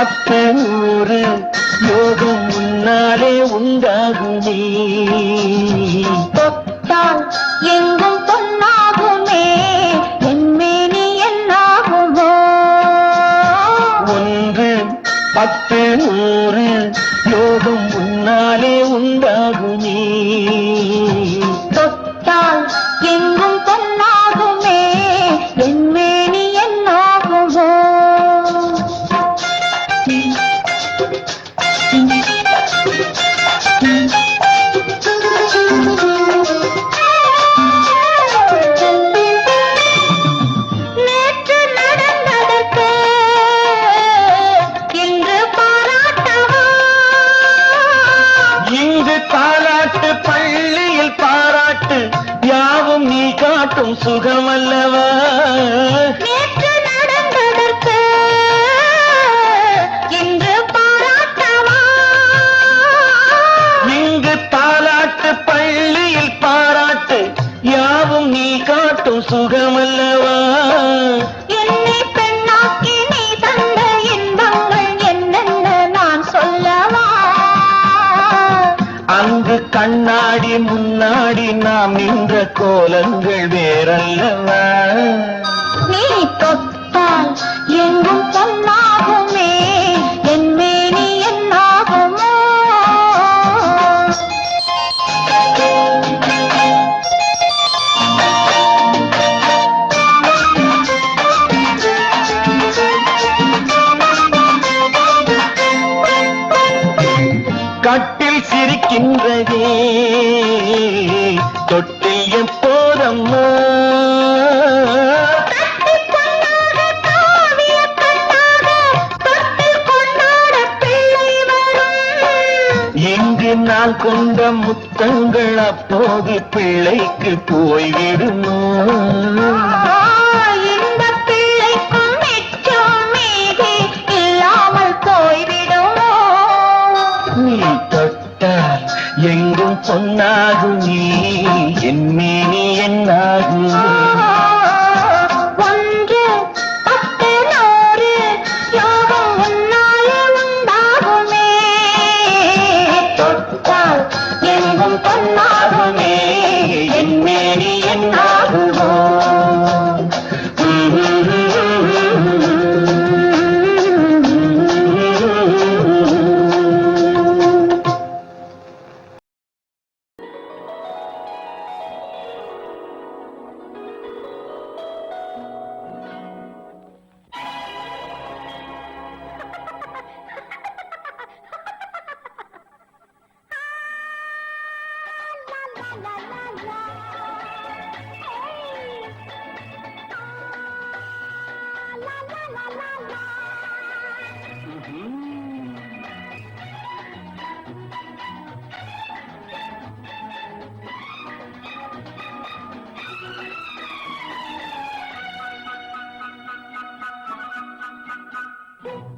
10 100 யோகம் முன்னாலே உண்டாகுமே. தொட்டால் எங்கும் பொன்னாகுமே, என்மேனி என்னாகுமோ. 1 10 100 யோகம் முன்னாலே உண்டாகுமே. தொட்டால் எங்கும் பொன்னாகுமே, என்மேனி என்னாகுமோ. நேற்று நடந்ததற்கு இன்று பாராட்டவா. இங்கு தாலாட்டு பள்ளியில் பாராட்டு, யாவும் நீ காட்டும் சுகமல்லவா. நேற்று நடந்ததற்கு இன்று பாராட்டவா. இங்கு தாலாட்டு பள்ளியில் பாராட்டு, யாவும் நீ காட்டும் சுகமல்லவா. என்னை பெண்ணாக்கி நீ தந்த இன்பங்கள் என்னென்ன நான் சொல்லவா. அங்கு கண்ணாடி முன்னாடி நாம் நின்ற கோலங்கள் வேறல்லவா. நீ தொட்டால் எங்கும் பொன்னாகுமே, என்மேனி என்னாகுமோ. கட்டில் சிரிக்கின்றதே, தொட்டில் எப்போதம்மா. தட்டிக் கொண்டாட காவிய கண்ணாக, தொட்டில் கொண்டாட பிள்ளை வரும். இங்கு நான் கொண்ட முத்தங்கள் அப்போது பிள்ளைக்கு போய்விடுமோ. இந்த பிள்ளைக்கும் மிச்சம் மீதி இல்லாமல் போய்விடுமோ. நீ தொட்டால் எங்கும் பொன்னாகுமே, என்மேனி என்னாகும். 1 10 100 யோகம் முன்னாலே உண்டாகுமே. தொட்டால் எங்கும் பொன்னாகுமே, என்மேனி என்னாகுமோ.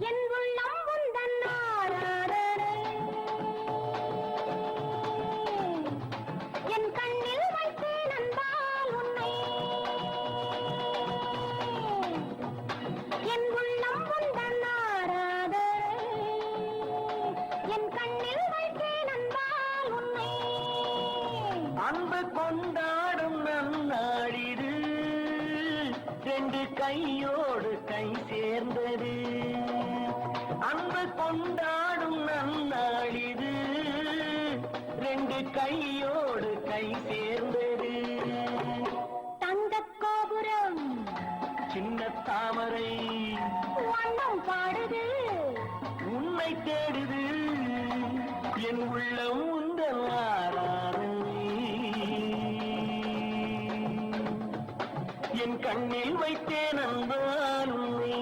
என் உள்ளம் உந்தன் ஆராதனை, என் கண்ணில் வைத்தேன் அன்பால் உன்னை. என் உள்ளம் உந்தன் ஆராதனை, என் கண்ணில் வைத்தேன் அன்பால் உன்னை. அன்பு கொண்டாடும் நன்னாளிது, 2 கையோடு கை சேர்ந்தது. அன்பு கொண்டாடும் நன்னாளிது, 2 கையோடு கை சேர்ந்தது. தங்கக் கோபுரம் சின்ன தாமரை வண்ணம் பாடுது, உன்னை தேடுது, என் உள்ளம் உந்தன் ஆராதனை. என் கண்ணில் வைத்தேன் அன்பால் உன்னை.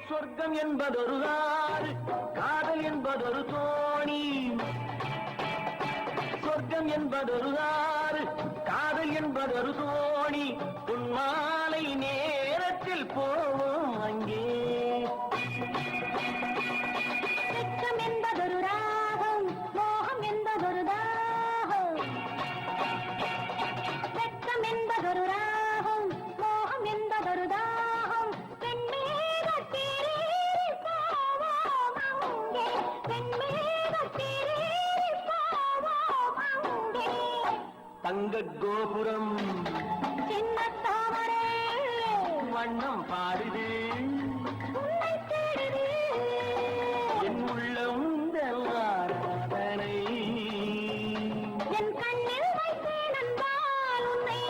சொர்க்கம் என்பதொரு ஆறு, காதல் என்பதொரு தோணி. சொர்க்க வெட்கம் என்பதொரு ஆறு, காதல் என்பதொரு தோணி, உன்மாலை நேரத்தில் போவோம் அங்கே. வெட்கம் என்பதொரு ராகம், மோகம் என்பதொரு தாகம். வெட்கம் என்பதொரு ராகம், மோகம் என்பதொரு தாகம். வெண்மேகத்திலே போவோம் அங்கே, வெண்மேகத்திலே போவோம் அங்கே. தங்க கோபுரம் சின்ன தாமரை வண்ணம் பாடுது, உன்னை தேடுது. என் உள்ளம் உந்தன் ஆராதனை. என் கண்ணில் வைத்தேன் அன்பால் உன்னை.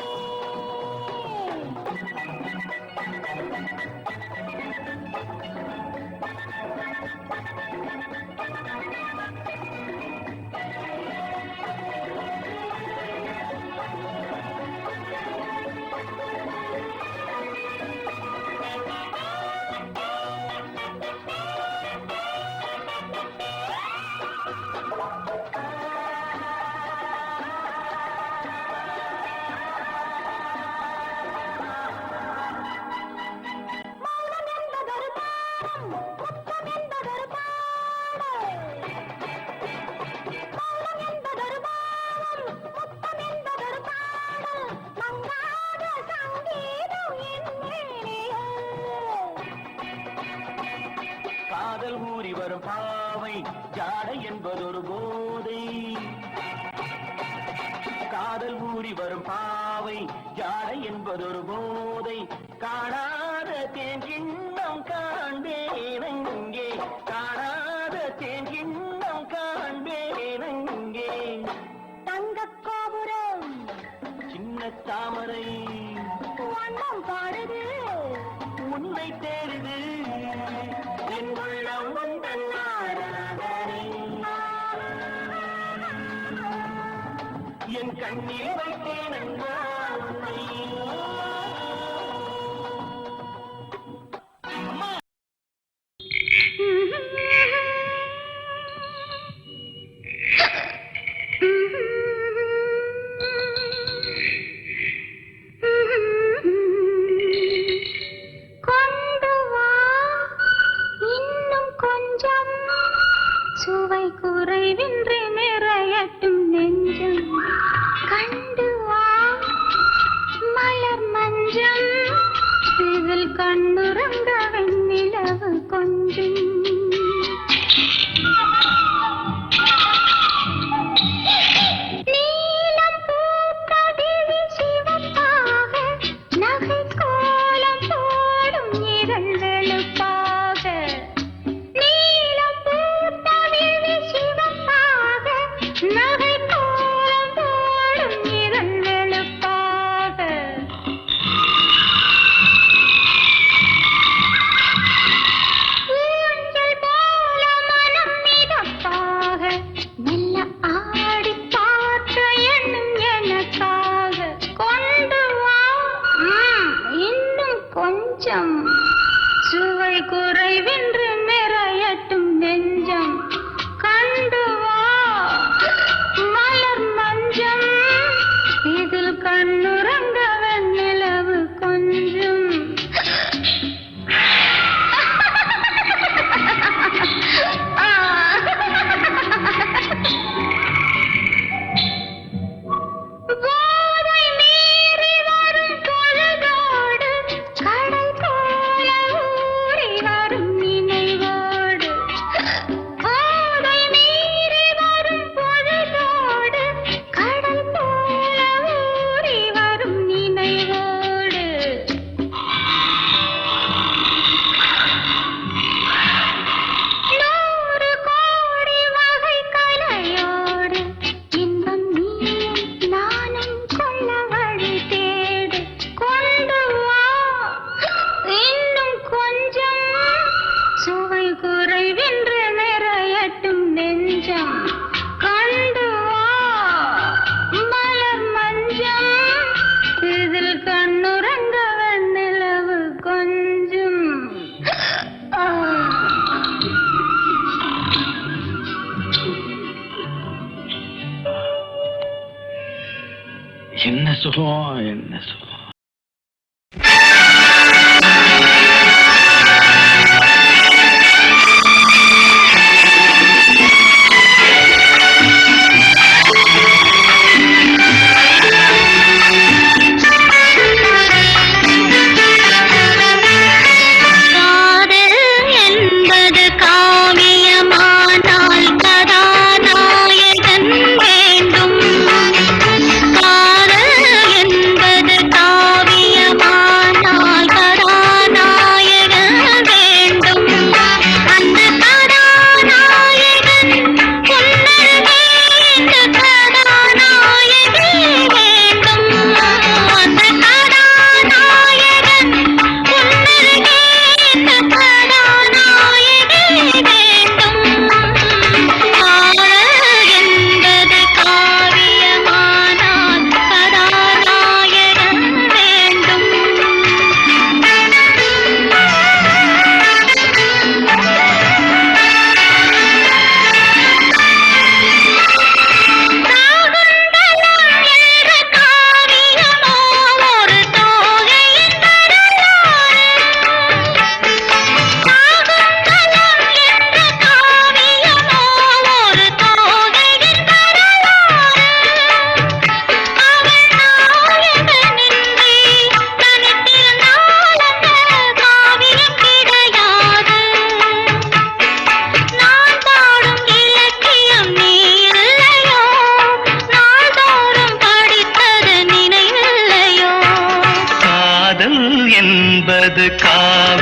மௌனம் என்பதொரு தாரம், முத்தம் என்பதொரு பாடல். மௌனம் என்பதொரு பாவம், முத்தம் என்பதொரு பாடல். மங்காத சங்கீதம் என் மேனியே. காதல் ஊறி வரும் பாவை ஜாடை என்பதொரு போதை. காதல் ஊறி வரும் பாவை ஜாடை என்பதொரு போதை. காணாத தேன் கிண்ணம் காண்பேன் அங்கே, காணாத தேன் கிண்ணம் காண்பேன் அங்கே. தங்கக் கோபுரம் சின்ன தாமரை வண்ணம் பாடுது, உன்னை தேடுது, என் உள்ளம் உந்தன் ஆராதனை. என் கண்ணில் வைத்தேன் என்றால் உன்னை. அம்மா, கொண்டு வா இன்னும் கொஞ்சம், சுவை குறைவின்றி நிறையட்டும் நெஞ்சம். கண்டு வா மலர் மஞ்சம், இதில் கண்ணுறங்க வெண்ணிலவு கொஞ்சம். நீலம் பூத்த விழி சிவப்பாக, நகை கோலம் போடும் இதழ் வெளுப்பாக. நீலம் பூத்த விழி சிவப்பாக, நகை கோலம் போடும் இதழ் வெளுப்பாக. ஊஞ்சல் போல மனம் மிதப்பாக, மெல்ல ஆடிப் பார்க்க எண்ணும் எனக்காக. கொண்டு வா இன்னும் கொஞ்சம், சுவை குறைவின்றி நிறையட்டும் நெஞ்சம். கண்டு வா மலர் மஞ்சம், இதில் கண்ணுறங்க வெண்ணிலவு கொஞ்சம். போதை மீறி வரும் பொழுதோடு, கடை போல ஊறி வரும் நினைவோடு. சுகம், என்ன சுகம்.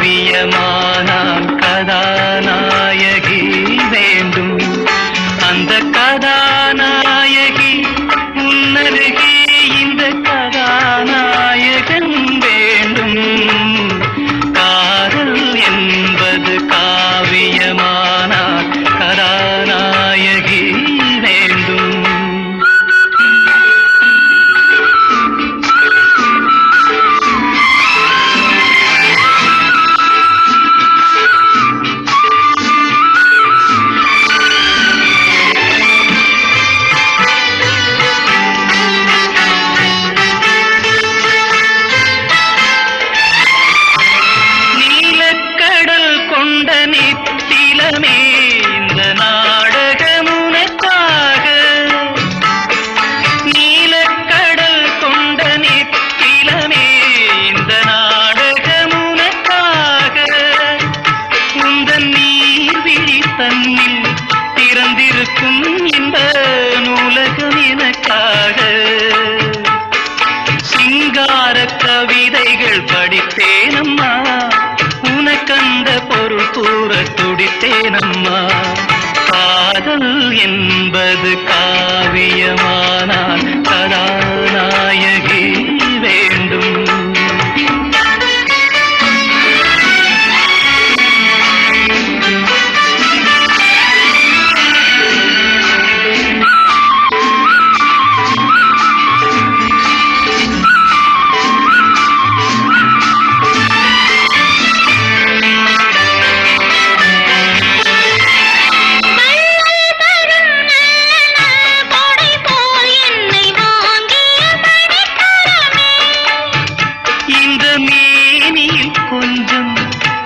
காவியமானால் கதாநாயகி வேண்டும். அந்த கதாநாயகி முன்னருகே இந்த கதாநாயகன் வேண்டும். காதல் என்பது காவியமானால் கதாநாயகி வேண்டும். நித்திலமே இந்த நாடகம் உனக்காக. நீலக்கடல் கொண்ட நித்திலமே இந்த நாடகம் உனக்காக. உந்தன் நீர்விழி தன்னில் திறந்திருக்கும் இந்த நூலகம் எனக்காக. சிங்கார கவிதைகள் படித்தேனம்மா, உனக்கந்த பொருள் கூற துடித்தேனம்மா. காதல் என்பது காவியமானால் கதாநாயகி வேண்டும்.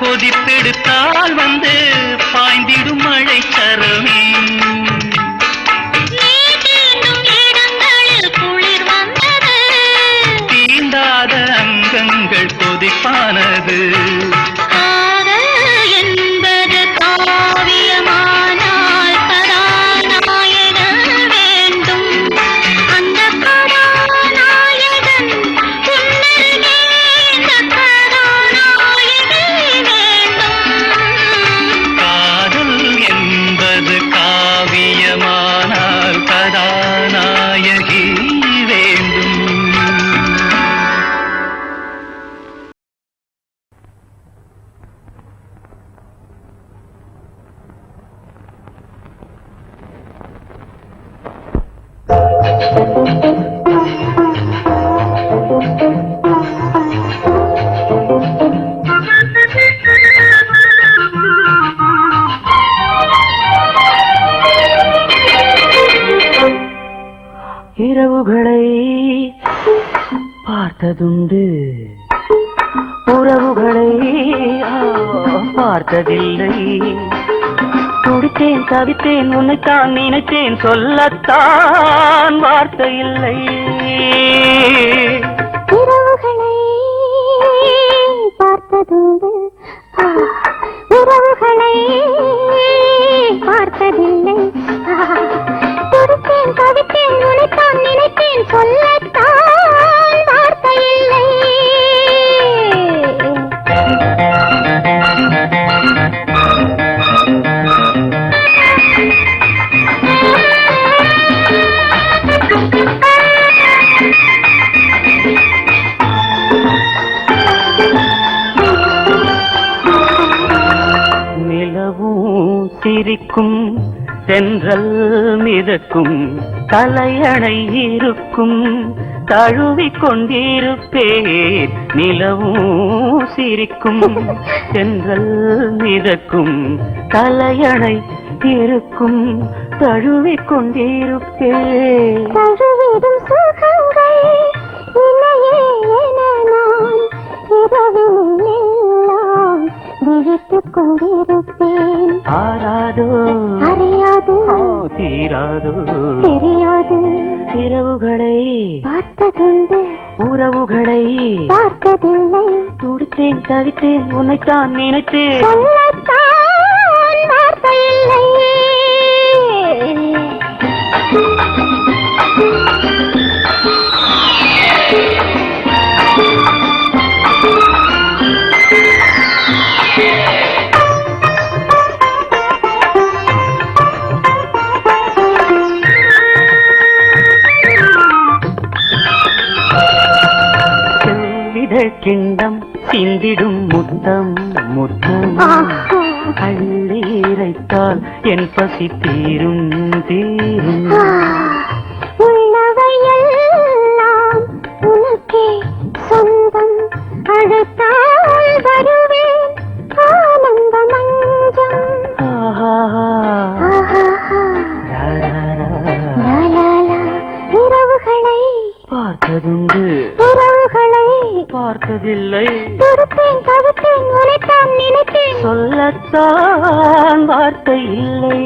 கொதிப்பெடுத்தால் வந்து பாய்ந்திடும் மழை சரமே. இடங்களில் குளிர் வந்தது, தீண்டாத அங்கங்கள் கொதிப்பானது. கதாநாயகி வேண்டும். இரவுகளை பார்த்ததுண்டு உறவுகளை பார்த்ததில்லை. துடித்தேன் தவித்தேன் உன்னைத்தான் நினைத்தேன் சொல்லத்தான் வார்த்தை இல்லை. உறவுகளை பார்த்ததுண்டு உறவுகளை பார்த்ததில்லை. துடித்தேன் தவித்தேன் உன்னைத்தான் நினைத்தேன் சொல்லத்தான் வார்த்தை இல்லை. சிரிக்கும் தென்றல் மிதக்கும் தலையணை இருக்கும் தழுவிக் கொண்டிருப்பேன். நிலவும் சிரிக்கும் தென்றல் மிதக்கும் தலையணை இருக்கும் தழுவிக் கொண்டிருப்பேன். தழுவிடும் சுகங்கள் இல்லையே என நான் இரவிலெல்லாம் விழித்துக் கொண்டிருப்பேன். ஆராதோ அறியாது தீராதோ தெரியாது இரவுகளை பார்த்ததுண்டு உறவுகளை பார்த்ததில்லை. துடித்தேன் தவித்தேன் உன்னைத்தான் நினைத்தேன் சொல்லத்தான் வார்த்தை இல்லை. கிண்டம் சிந்திடும் முத்தம் முத்தம் அள்ளி இறைத்தால் என் பசி தீரும் தீரும். உள்ளவையெல்லாம் உனக்கே சொந்தம் அழைத்தால் வருவேன் ஆனந்த மஞ்சம். இரவுகளை பார்த்ததுண்டு உறவுகளை பார்த்ததில்லை. துடித்தேன் தவித்தேன் உனைத்தான் நினைத்தேன் சொல்லத்தான் வார்த்தை இல்லை.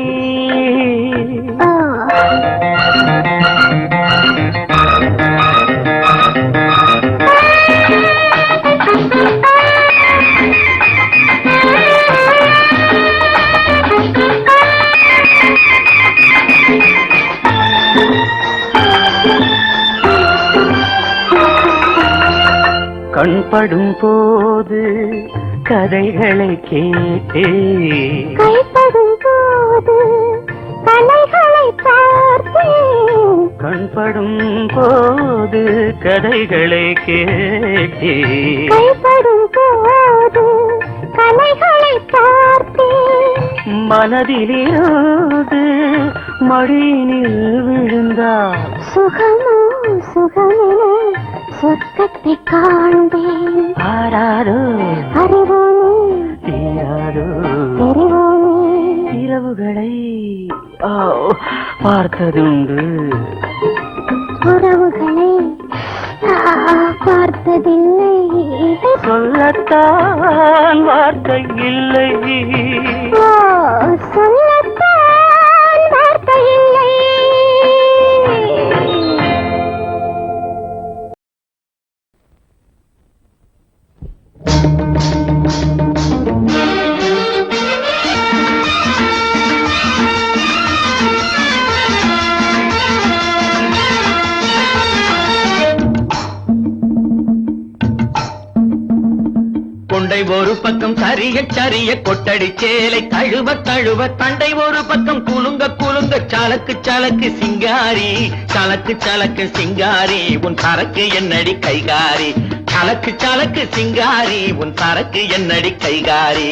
கண்படும் போது கதைகளை கேட்டே கைப்படும் போது கலைகளை பார்த்தேன். கண்படும் போது கதைகளை கேட்டே கைப்படும் போது கலைகளை பார்த்தேன். மனதிலிருந்து மடியினில் விழுந்தார் சுகமோ சுகமென சொர்க்கத்தை காண்பேன். ஆராரோ அறிவோமே தீராரோ தெரிவோமே இரவுகளை பார்த்ததுண்டு உறவுகளை பார்த்ததில்லை. சொல்லத்தான் வார்த்தை இல்லை. சொல்லத்தான் வார்த்தை இல்லை. கொண்டை ஒரு பக்கம் சரிய சரிய கொட்டடி சேலை தழுவ தழுவ தண்டை ஒரு பக்கம் குலுங்க குலுங்க சலக்கு சலக்கு சிங்காரி சலக்கு சலக்கு சிங்காரி உன் சரக்கு என்னடி கைகாரி சலக்கு சலக்கு சிங்காரி உன் சரக்கு என்னடி கைகாரி.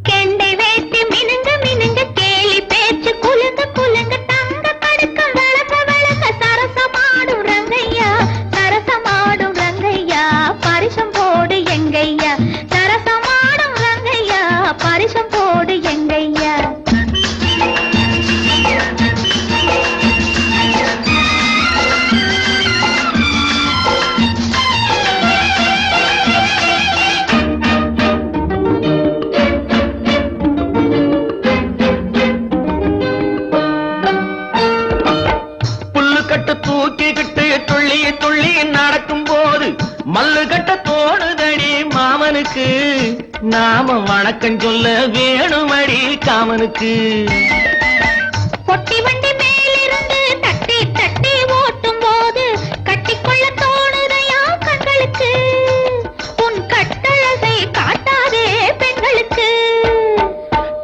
கெண்டை வேட்டி மினுங்க மினுங்க கேலி பேச்சு குலுங்க குலுங்க தங்க படுக்கம் வளர்க்க வளர்க்க சரசமாடும் ரங்கையா சரசமாடும் ரங்கையா பரிசம் போடு எங்கையா சரசமாடும் ரங்கையா பரிசம் போடு எங்கையா. மல்லு கட்ட தோணுதடி மாமனுக்கு, நாம வணக்கம் சொல்ல வேணுமடி காமனுக்கு. பொட்டி வண்டி மேலிருந்து தட்டி தட்டி ஓட்டும் போது கட்டிக்கொள்ள தோணுதையா கண்களுக்கு. உன் கட்டழகை காட்டாதே பெண்களுக்கு.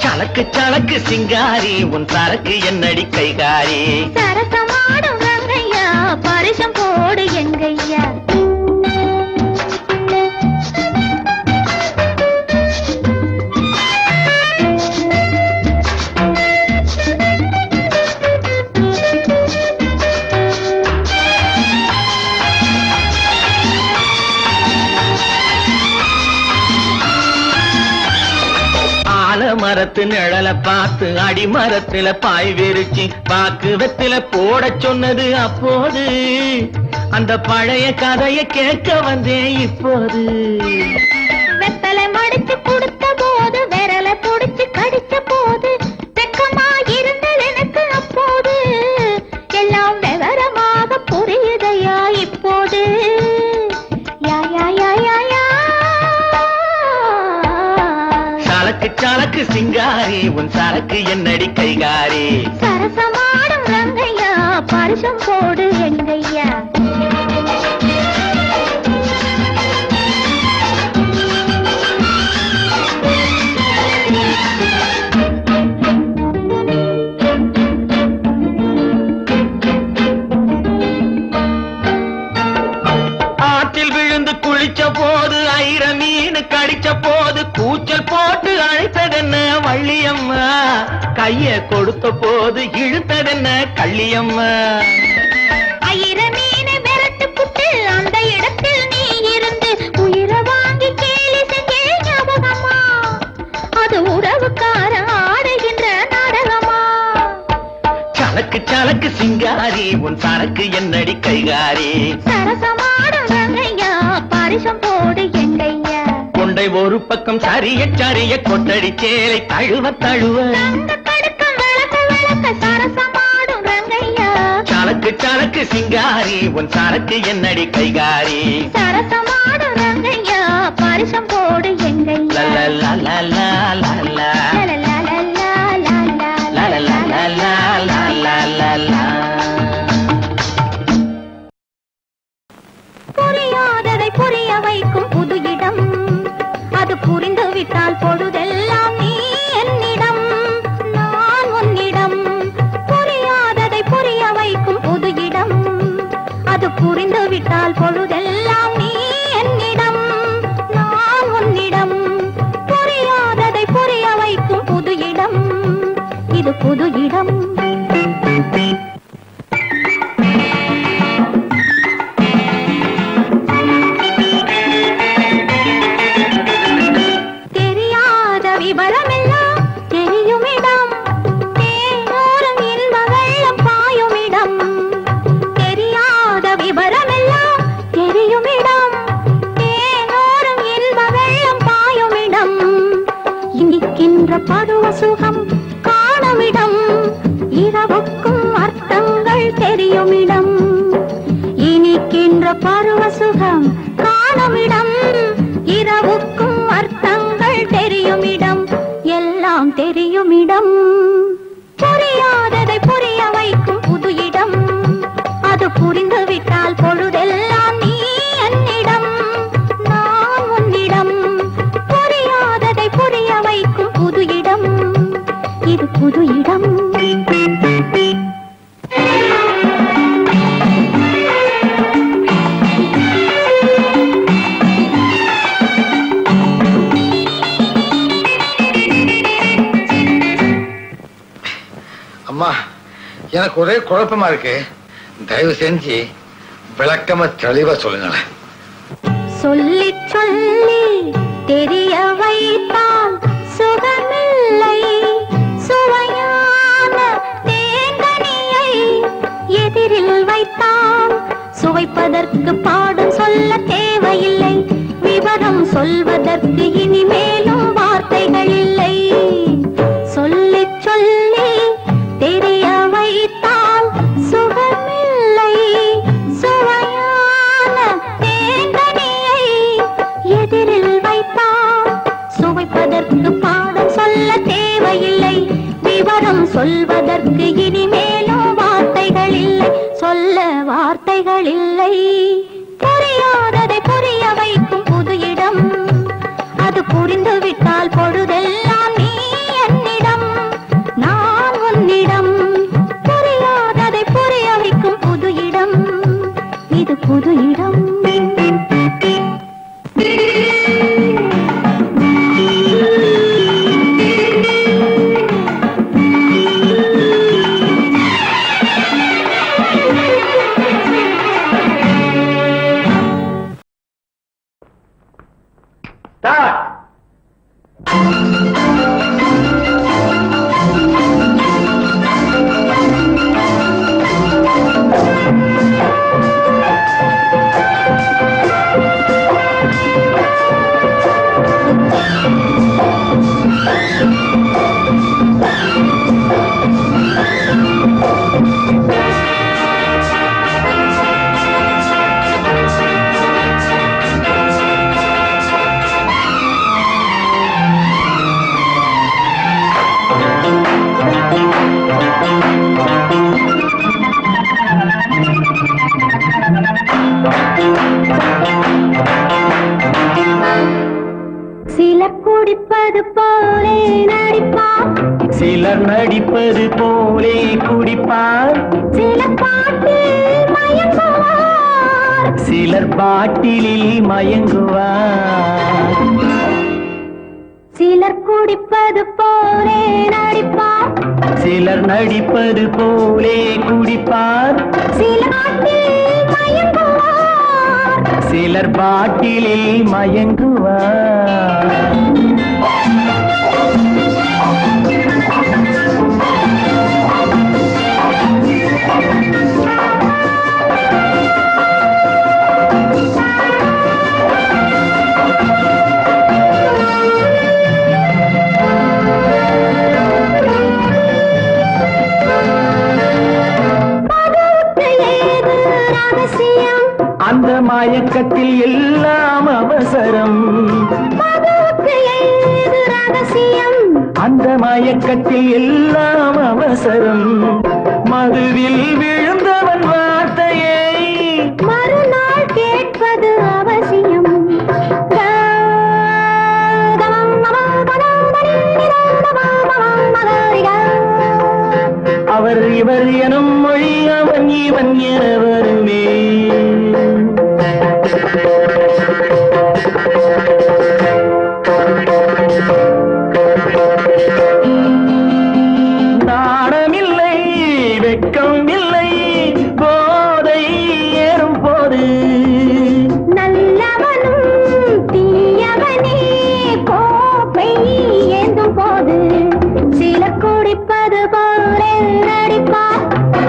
சலக்கு சலக்கு சிங்காரி உன் சரக்கு என்னடி கைகாரி. சரசமாடும் ரங்கையா பரிசம் போடு எங்கையா. மரத்து நிழல பார்த்து அடிமரத்துல பாய் விரிச்சு பாக்கு வெத்தில போட சொன்னது அப்போது, அந்த பழைய கதைய கேட்க வந்தேன் இப்போது. வெத்தலை மடிச்சு கொடுத்த போது விரல புடிச்சு கடிச்ச போது வெக்கமா இருந்தது எனக்கு அப்போது. எல்லாம் விவரமாக புரியுதையா இப்போது. யா யா யா யா யா. சலக்கு சலக்கு சிங்காரி உன் சரக்கு என்னடி கைகாரி. சரசமாடும் ரங்கையா பரிசம் போடு எங்கையா. ஆற்றில் விழுந்து குளிச்ச போது ஐர மீன் கடிச்ச போது கூச்சல் போட்டு அழைத்ததென்ன வள்ளியம்மா, கைய கொடுத்த போது இழுத்ததென்ன கள்ளியம்மா. ஐர மீன் விரட்டு புட்டு அந்த இடத்தில் நீ இருந்து உயிர வாங்கி கேலி செஞ்சே ஞாபகமா. அது உறவுக்கார ஆடுகின்ற நாடகமா. சலக்கு சலக்கு சிங்காரி உன் சரக்கு என்னடி கைகாரி. சரசமாடும் ரங்கையா பரிசம் போடு எங்கையா. கொண்டை ஒரு பக்கம் சரிய சரிய கொட்டடி சேலை தழுவ தழுவ கடுக்கம் விளக்க விளக்க சரசமாடும் ரங்கையா. சலக்கு சலக்கு சிங்காரி உன் சரக்கு என்னடி கைகாரி. சரசமாடும் ரங்கையா பரிசம் போடு எங்கையா. லலலலலலலலா. லலலலலலலலா. புரியாததை புரிய வைக்கும் புது இடம், அது புரிந்து விட்டால் பொழுதெல்லாம் நீ என்னிடம் நான் உன்னிடம். புரியாததை புரிய வைக்கும் புது இடம், அது புரிந்து விட்டால் பொழுதெல்லாம் நீ என்னிடம் நான் உன்னிடம். புரியாததை புரிய வைக்கும் புது இடம், இது புது இடம். தெரியாத விவரமெல்லாம் தெரியுமிடம், தேனோரம் இன்ப வெள்ளம் பாயுமிடம். தெரியாத விவரமெல்லாம் தெரியுமிடம், தேனோரம் இன்ப வெள்ளம் பாயுமிடம். இனிக்கின்ற பருவ சுகம் காணுமிடம், இரவுக்கும் அர்த்தங்கள் தெரியுமிடம். இனிக்கின்ற பருவ சுகம் காணுமிடம், இரவுக்கும் அர்த்தங்கள் தெரியுமிடம். எல்லாம் தெரியுமிடம். புரியாததை புரிய வைக்கும் புது இடம், அது புரிந்து விட்டால் பொழுதெல்லாம் நீ என்னிடம் நான் உன்னிடம். புரியாததை புரிய வைக்கும் புது இடம், இது புது இடம். அம்மா, எனக்கு ஒரே குழப்பமா இருக்கு. தயவு செஞ்சு விளக்கமா தெளிவா சொல்லுங்களேன். சொல்லி சொல்லி தெரிய வைத்தால் சுகமில்லை, சுவையான தேங்கனியை எதிரில் வைத்தால் சுவைப்பதற்கு பாடும் சொல்ல தேவையில்லை. விவரம் சொல்வதற்கு இனிமேலும் வார்த்தைகள் இல்லை. சொல்லி சொல்லி தெரிய வைத்தால் சுகமில்லை, சுவையான தேங்கனியை சொல்வதற்கு இனிமேலும் வார்த்தைகள் இல்லை, சொல்ல வார்த்தைகள் இல்லை. புரியாததை புரிய வைக்கும் புது இடம், அது புரிந்துவிட்டால் பொழுதெல்லாம் நீ என்னிடம், நான் உன்னிடம். புரியாததை புரிய வைக்கும் புது இடம், இது புது இடம். சிலர் குடிப்பது போலே நடிப்பார், சிலர் நடிப்பது போலே குடிப்பார், சிலர் பாட்டில் மயங்குவார், சிலர் பாட்டிலில் மயங்குவார். சிலர் குடிப்பது போலே நடிப்பார், சிலர் நடிப்பது போலே குடிப்பார், சிலர் பாட்டில் மயங்குவார், சிலர் பாட்டிலில் மயங்குவார். அந்த மயக்கத்தில் எல்லாம் அவசரம், அந்த மயக்கத்தில் எல்லாம் அவசரம். மதுவில் விழுந்தவன் வார்த்தையை மறுநாள் கேட்பது அவசியம். அவர் இவர் எனும் மொழி அவன் இவன் என வருமே. நாணமில்லை வெட்கம் இல்லை போதை ஏறும் போது, நல்லவனும் தீயவனே கோப்பை ஏந்தும் போது, சிலர் குடிப்பது போலே நடிப்பார்,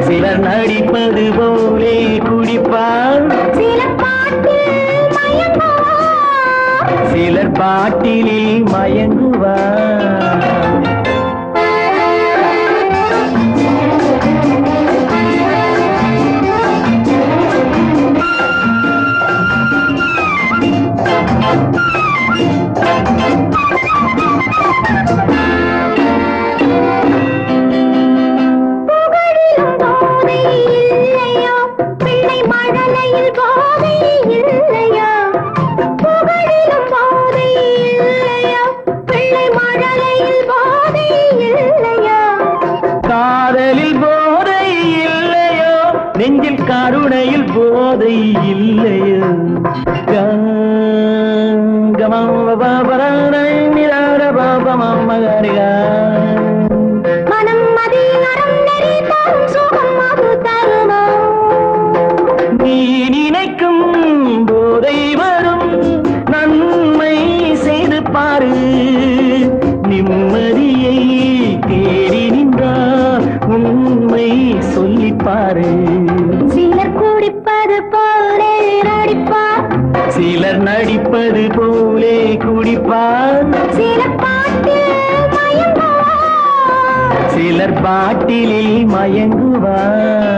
சிலர் நடிப்பது போலே குடிப்பார், சிலர் பாட்டில் மயங்குவார், சிலர் பாட்டிலில் மயங்குவார். புகழிலும் போதை இல்லையோ, பிள்ளை மழலையில் போதை இல்லையோ, புகழிலும் போதை இல்லையோ, பிள்ளை மழலையில் போதை இல்லையோ, காதலில் போதை இல்லையோ, நெஞ்சில் கருணையில் போதை இல்லையோ. மனம் மதி அறம் நெறி தரும் சுகம் அது தருமோ, நீ நினைக்கும் போதை வரும், நன்மை செய்து பாரு, நிம்மதியை தேடி நின்றார் உண்மை சொல்லிப்பாரு. சிலர் குடிப்பது போலே நடிப்பார், சிலர் நடிப்பது போலே குடிப்பார், சிலர் பாட்டில் மயங்குவார், சிலர் பாட்டிலில் மயங்குவார்.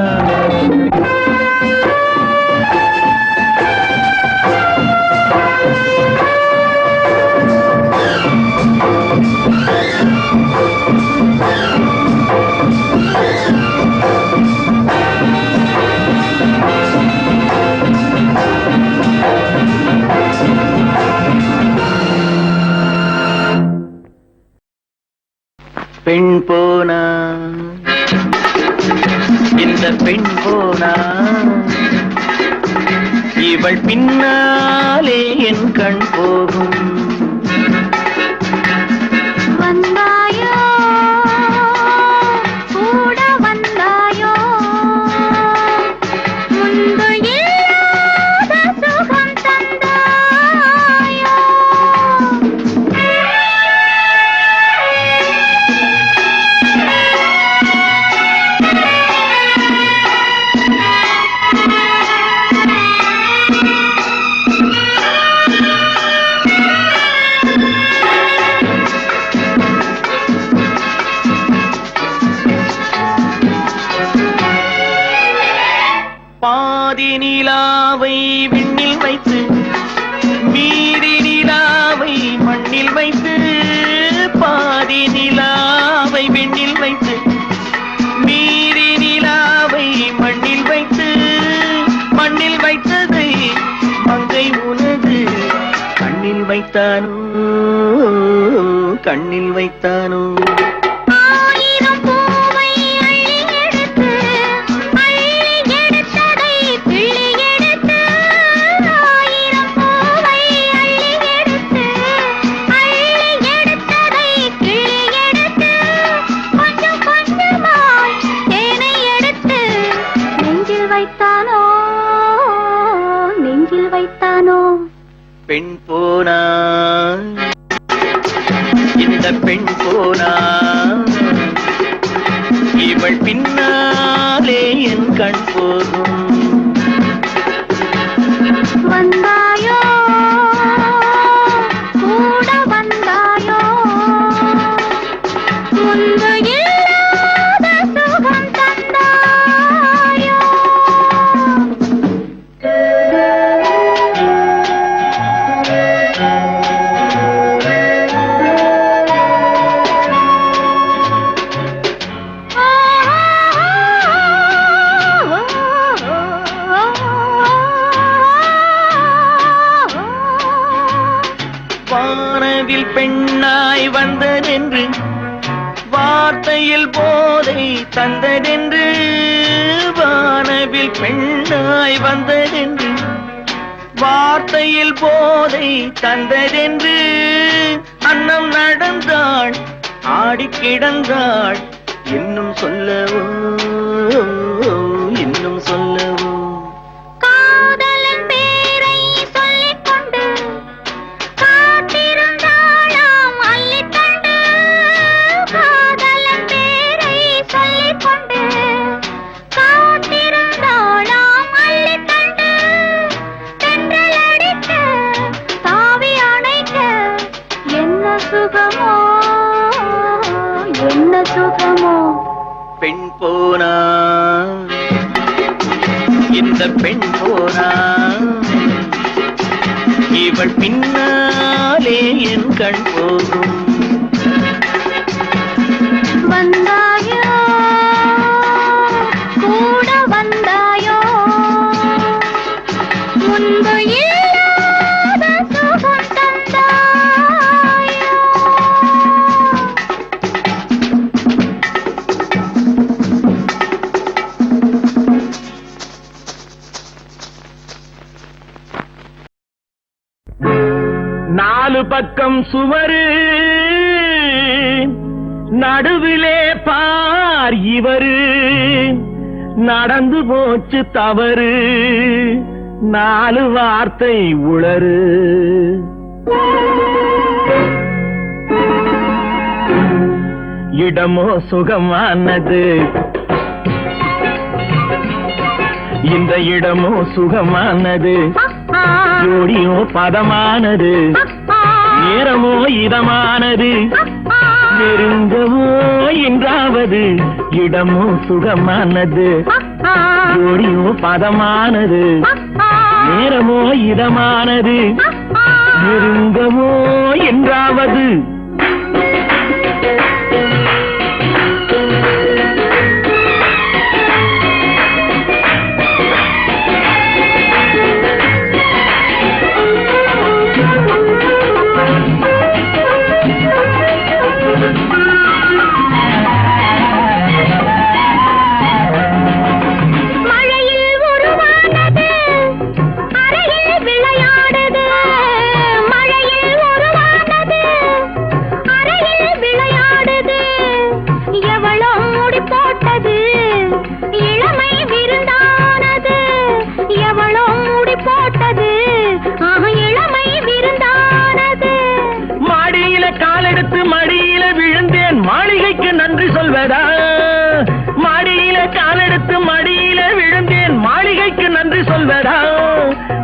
பெண் போனா இந்த பெண் போனா இவள் பின்னாலே என் கண் போகும். வந்தாயோ கூட வந்தாயோ முன்பு இல்லாத சுகம் தந்தாயோ. பாதி நிலாவை விண்ணில் வைத்து மீதி நிலாவை மண்ணில் வைத்து, பாதி நிலாவை விண்ணில் வைத்து மீதி நிலாவை மண்ணில் வைத்து, மண்ணில் வைத்ததை மங்கை உனது கண்ணில் வைத்தானோ, கண்ணில் வைத்தானோ. ஆயிரம் பூவை அள்ளி எடுத்து அள்ளி எடுத்ததை கிள்ளி எடுத்து, ஆயிரம் பூவை அள்ளி எடுத்து அள்ளி எடுத்ததை கிள்ளி எடுத்து, கொஞ்சம் கொஞ்சமாய் தேனை எடுத்து நெஞ்சில் வைத்தானோ, நெஞ்சில் வைத்தானோ. பெண் போனா இந்த பெண் போனா இவள் பின்னாலே என் கண் போகும். வந்தாயோ கூட வந்தாயோ முன்பு இல்லாத சுகம் தந்தாயோ. வானவில் பெண்ணாய் வந்ததென்று வார்த்தையில் போதை தந்ததென்று, வானவில் பெண்ணாய் வந்ததென்று வார்த்தையில் போதை தந்ததென்று, அன்னம் நடந்தாள் ஆடி கிடந்தாள் இன்னும் சொல்லவோ, இன்னும் சொல்லவோ. காதலன் பேரை சொல்லிக் கொண்டு காத்திருந்தாளாம் அள்ளித்தண்டு, காதலன் பேரை சொல்லிக் கொண்டு காத்திருந்தாளாம் அள்ளித்தண்டு, தென்றல் அடிக்க தாவி அணைக்க என்ன சுகமோ, என்ன சுகமோ. பெண் போனா இந்த பெண் போனா இவள் பின்னாலே என் கண் போகும். வந்தாயோ கூட வந்தாயோ முன்பு இல்லாத சுகம் தந்தாயோ. நாலு பக்கம் சுவரு நடுவிலே பார் இவரு, நடந்து போச்சு தவறு நாலு வார்த்தை உளறு. இடமோ சுகமானது இந்த இடமோ சுகமானது, ஜோடியோ பதமானது, நேரமோ இதமானது, நெருங்கவோ என்றாவது. இடமோ சுகமானது ஜோடியோ பதமானது, நேரமோ இதமானது, நெருங்கவோ என்றாவது. விழுந்தேன் மாளிகைக்கு நன்றி சொல்வதா? மாடியில காலெடுத்து மடியில விழுந்தேன் மாளிகைக்கு நன்றி சொல்வதா?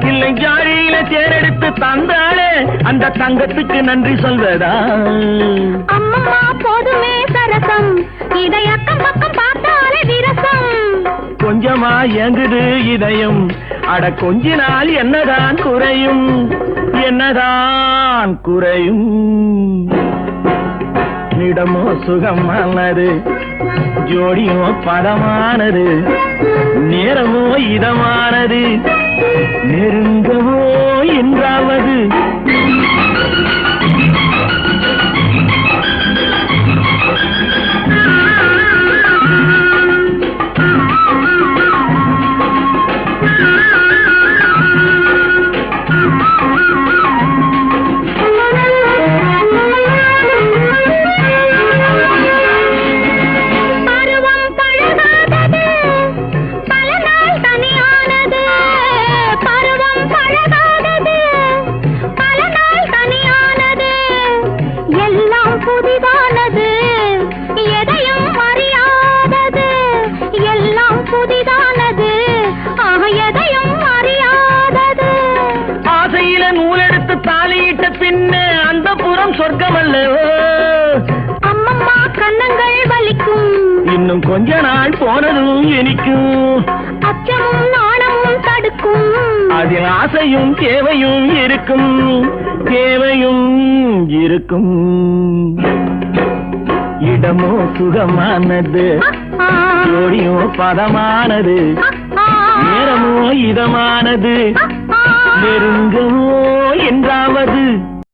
இல்லை ஜாடியில தேரெடுத்து தந்தாலே அந்த தங்கத்துக்கு நன்றி சொல்வதா? அம்மம்மா போதுமே சரசம், இதை அக்கம் பக்கம் பார்த்தாலே விரசம். கொஞ்சமா ஏங்குது இதயம், அட கொஞ்ச நாள் என்னதான் குறையும், என்னதான் குறையும். இடமோ சுகமானது, ஜோடியோ பதமானது, நேரமோ இதமானது, நெருங்கவோ என்றாவது. சொர்க்கம் அல்லவோ அம்மம்மா கண்ணங்கள் வலிக்கும், இன்னும் கொஞ்ச நாள் போனதும் இனிக்கும். அச்சமும் நாணமும் தடுக்கும், அதில் ஆசையும் தேவையும் இருக்கும், தேவையும் இருக்கும். இடமோ சுகமானது, ஜோடியோ பதமானது, நேரமோ இதமானது, நெருங்கவோ என்றாவது.